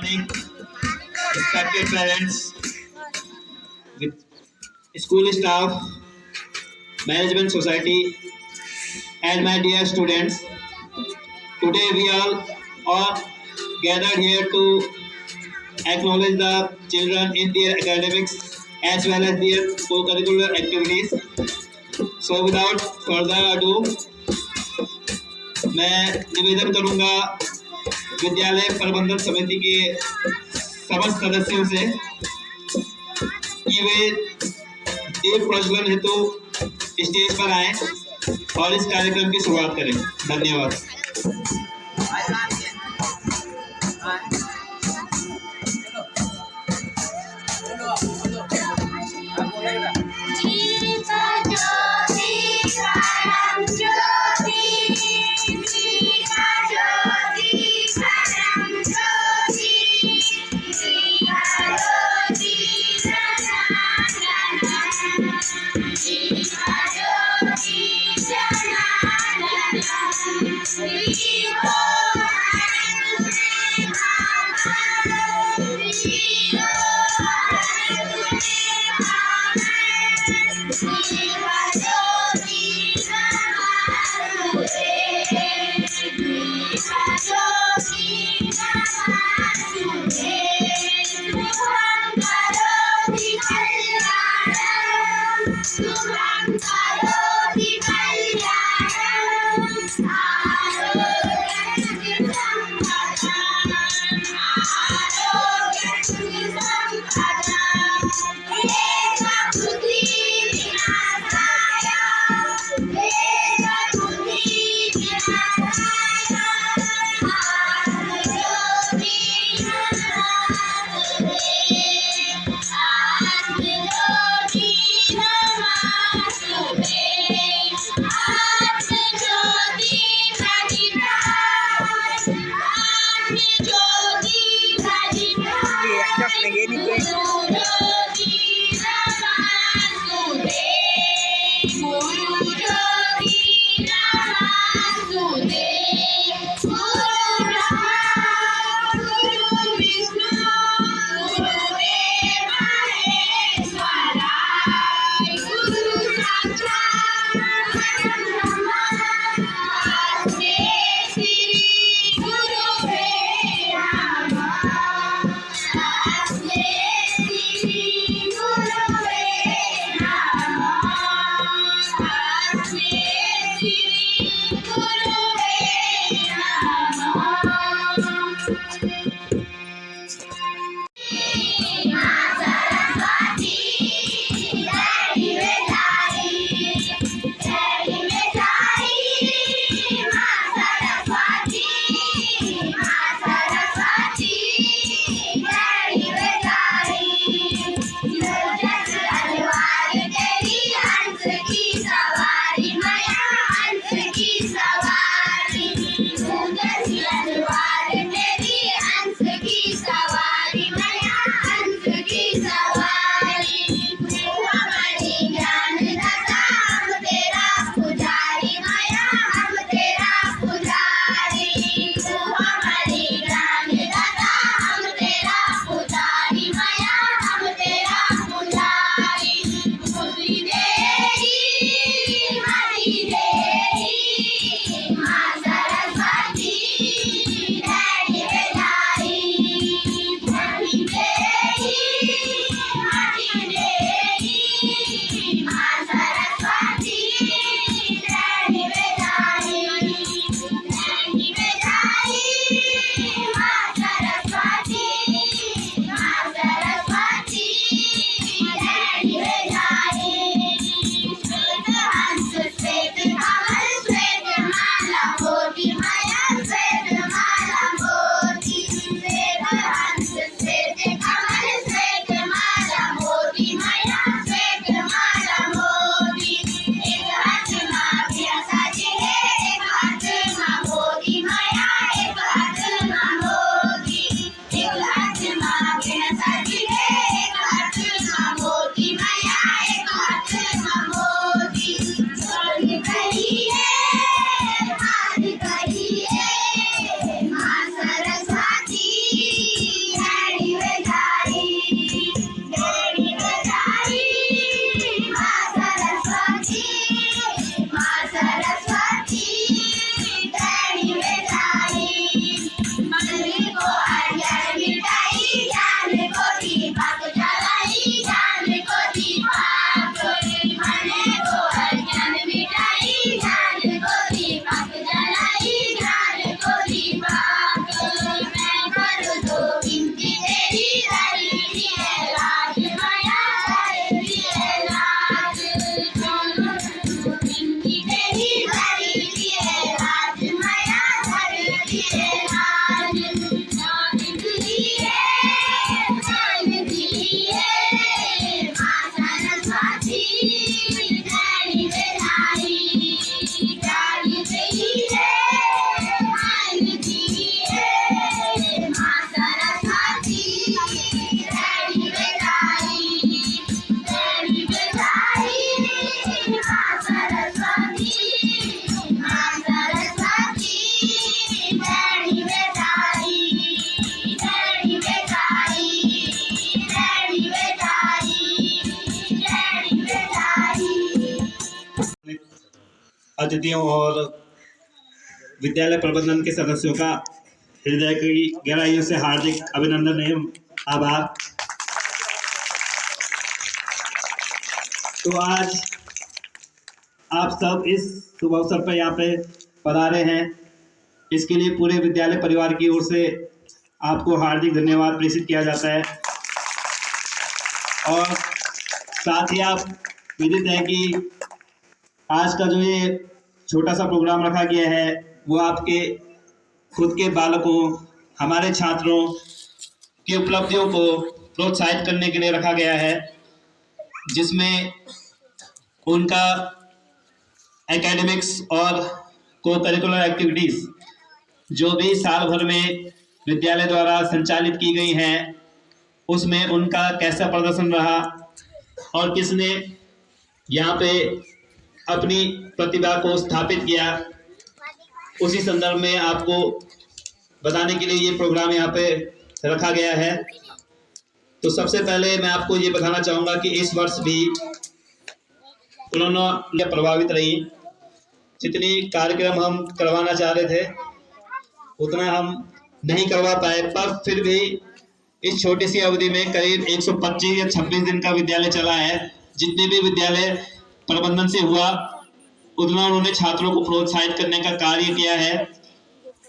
morning, respected parents, with school staff, management society, and my dear students. Today we all gathered here to acknowledge the children in their academics as well as their co-curricular activities. So without further ado, मैं निवेदन करूंगा विद्यालय प्रबंधन समिति के समस्त सदस्यों से कि वे दीप प्रज्वलन हेतु स्टेज पर आए और इस कार्यक्रम की शुरुआत करें। धन्यवाद। अतिथियों और विद्यालय प्रबंधन के सदस्यों का हृदय की गहराइयों से हार्दिक अभिनंदन एवं आभार। तो आज आप सब इस शुभ अवसर पर यहाँ पे पधारे हैं, इसके लिए पूरे विद्यालय परिवार की ओर से आपको हार्दिक धन्यवाद प्रेषित किया जाता है। और साथ ही आप विदित हैं कि आज का जो ये छोटा सा प्रोग्राम रखा गया है वो आपके खुद के बालकों, हमारे छात्रों की उपलब्धियों को प्रोत्साहित करने के लिए रखा गया है, जिसमें उनका एकेडमिक्स और को करिकुलर एक्टिविटीज़ जो भी साल भर में विद्यालय द्वारा संचालित की गई हैं उसमें उनका कैसा प्रदर्शन रहा और किसने यहाँ पे अपनी प्रतिभा को स्थापित किया, उसी संदर्भ में आपको बताने के लिए ये प्रोग्राम यहाँ पे रखा गया है। तो सबसे पहले मैं आपको ये बताना चाहूँगा कि इस वर्ष भी उन्होंने प्रभावित रही। जितनी कार्यक्रम हम करवाना चाह रहे थे उतना हम नहीं करवा पाए, पर फिर भी इस छोटी सी अवधि में करीब 125 या 26 दिन का विद्यालय चला है। जितने भी विद्यालय प्रबंधन से हुआ उतना उन्होंने छात्रों को प्रोत्साहित करने का कार्य किया है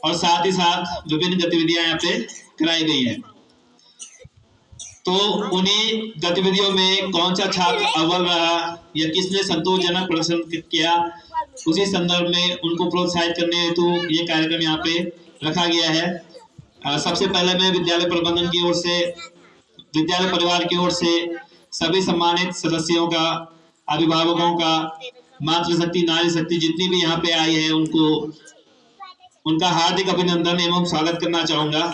और साथ ही साथ विभिन्न गतिविधियां यहाँ पे कराई गई हैं। तो उन्हीं गतिविधियों में कौन सा छात्र अव्वल रहा या किसने संतोषजनक प्रदर्शन किया, उसी संदर्भ में उनको प्रोत्साहित करने हेतु ये कार्यक्रम यहाँ पे रखा गया है। सबसे पहले मैं विद्यालय प्रबंधन की ओर से, विद्यालय परिवार की ओर से सभी सम्मानित सदस्यों का, अभिभावकों का, मातृशक्ति, नारी शक्ति जितनी भी यहाँ पे आई है उनको उनका हार्दिक अभिनंदन एवं स्वागत करना चाहूँगा।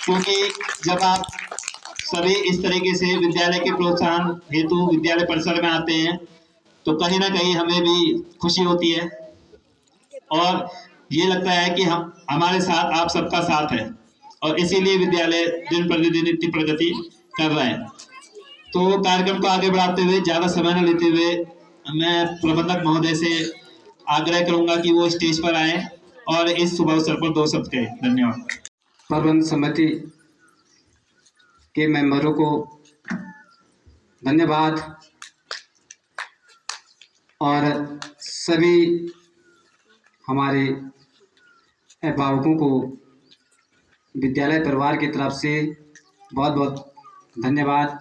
क्योंकि जब आप सभी इस तरीके से विद्यालय के प्रोत्साहन हेतु विद्यालय परिसर में आते हैं तो कहीं ना कहीं हमें भी खुशी होती है और ये लगता है कि हम हमारे साथ आप सबका साथ है और इसीलिए विद्यालय दिन प्रतिदिन इतनी प्रगति कर रहा है। तो कार्यक्रम को आगे बढ़ाते हुए, ज़्यादा समय न लेते हुए, मैं प्रबंधक महोदय से आग्रह करूंगा कि वो स्टेज पर आए और इस शुभ अवसर पर 2 शब्द कहें। धन्यवाद। प्रबंध समिति के मेंबरों को धन्यवाद और सभी हमारे अभिभावकों को विद्यालय परिवार की तरफ से बहुत बहुत धन्यवाद।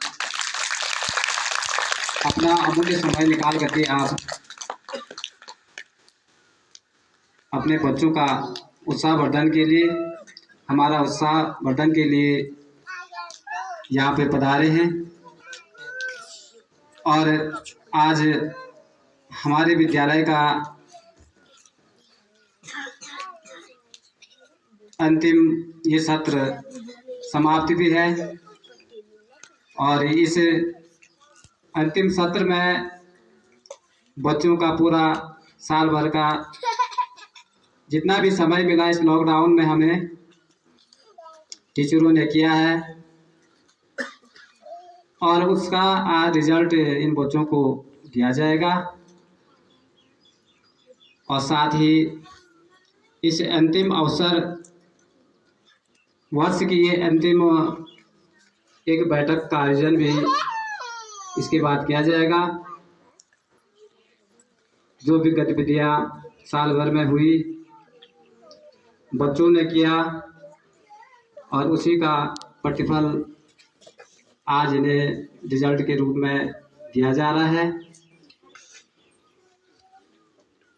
अपना अमूल्य समय निकाल करके आप अपने बच्चों का उत्साह वर्धन के लिए, हमारा उत्साह वर्धन के लिए यहाँ पे पधारे हैं। और आज हमारे विद्यालय का अंतिम ये सत्र समाप्ति भी है और इस अंतिम सत्र में बच्चों का पूरा साल भर का जितना भी समय मिला इस लॉकडाउन में हमें टीचरों ने किया है और उसका आज रिजल्ट इन बच्चों को दिया जाएगा। और साथ ही इस अंतिम अवसर वर्ष की ये अंतिम एक बैठक का आयोजन भी इसके बाद किया जाएगा। जो भी गतिविधियाँ साल भर में हुई बच्चों ने किया और उसी का प्रतिफल आज इन्हें रिजल्ट के रूप में दिया जा रहा है।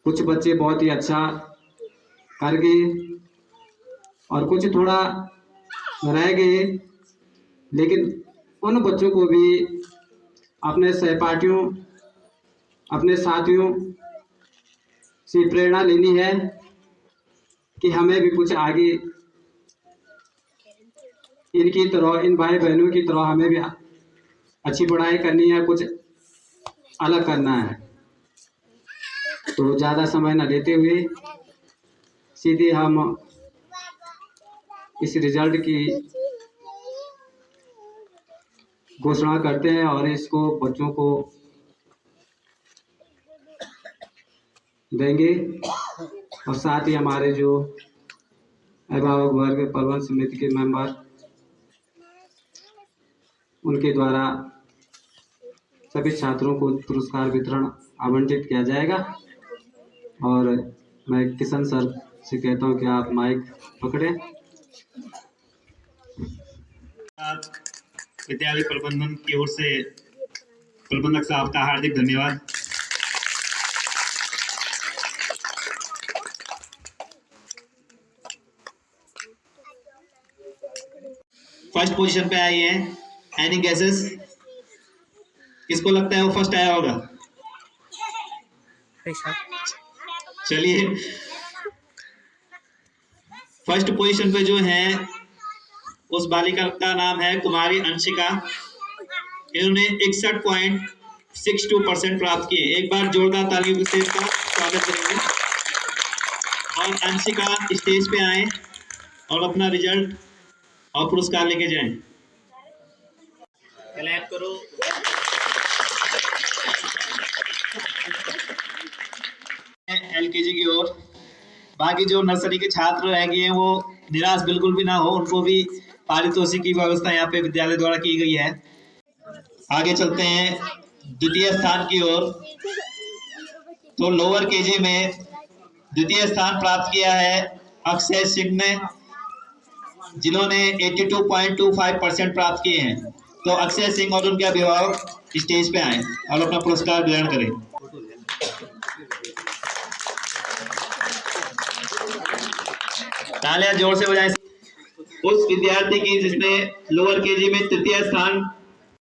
कुछ बच्चे बहुत ही अच्छा कर गए और कुछ थोड़ा रह गए, लेकिन उन बच्चों को भी अपने सहपाठियों, अपने साथियों से प्रेरणा लेनी है कि हमें भी कुछ आगे इनकी तरह, इन भाई बहनों की तरह हमें भी अच्छी पढ़ाई करनी है, कुछ अलग करना है। तो ज़्यादा समय न लेते हुए सीधे हम इस रिजल्ट की घोषणा करते हैं और इसको बच्चों को देंगे और साथ ही हमारे जो अभिभावक वर्ग प्रबंध समिति के मेंबर उनके द्वारा सभी छात्रों को पुरस्कार वितरण आवंटित किया जाएगा। और मैं किशन सर से कहता हूं कि आप माइक पकड़ें। विद्यालय प्रबंधन की ओर से प्रबंधक साहब का हार्दिक धन्यवाद। फर्स्ट पोजीशन पे आई है, एनी गेसेस? किसको लगता है वो फर्स्ट आया होगा? चलिए, फर्स्ट पोजीशन पे जो है उस बालिका का नाम है कुमारी अंशिका। इन्होंने 61.62% प्राप्त किए। एक बार जोरदार तालियों से इसका स्वागत करेंगे। और अंशिका स्टेज पे आए और अपना रिजल्ट और पुरस्कार लेके जाएं। क्लैप करो। एलकेजी की ओर बाकी जो नर्सरी के छात्र रह गए हैं वो निराश बिल्कुल भी ना हो, उनको भी पारितोषिक की व्यवस्था यहाँ पे विद्यालय द्वारा की गई है। आगे चलते हैं द्वितीय स्थान की ओर। तो लोअर केजी में द्वितीय स्थान प्राप्त किया है अक्षय सिंह ने, जिन्होंने 82.25% प्राप्त किए हैं। तो अक्षय सिंह और उनके अभिभावक स्टेज पे आए और अपना पुरस्कार ग्रहण करें। तालियां जोर से बजाएं उस विद्यार्थी की जिसने लोअर केजी में तृतीय स्थान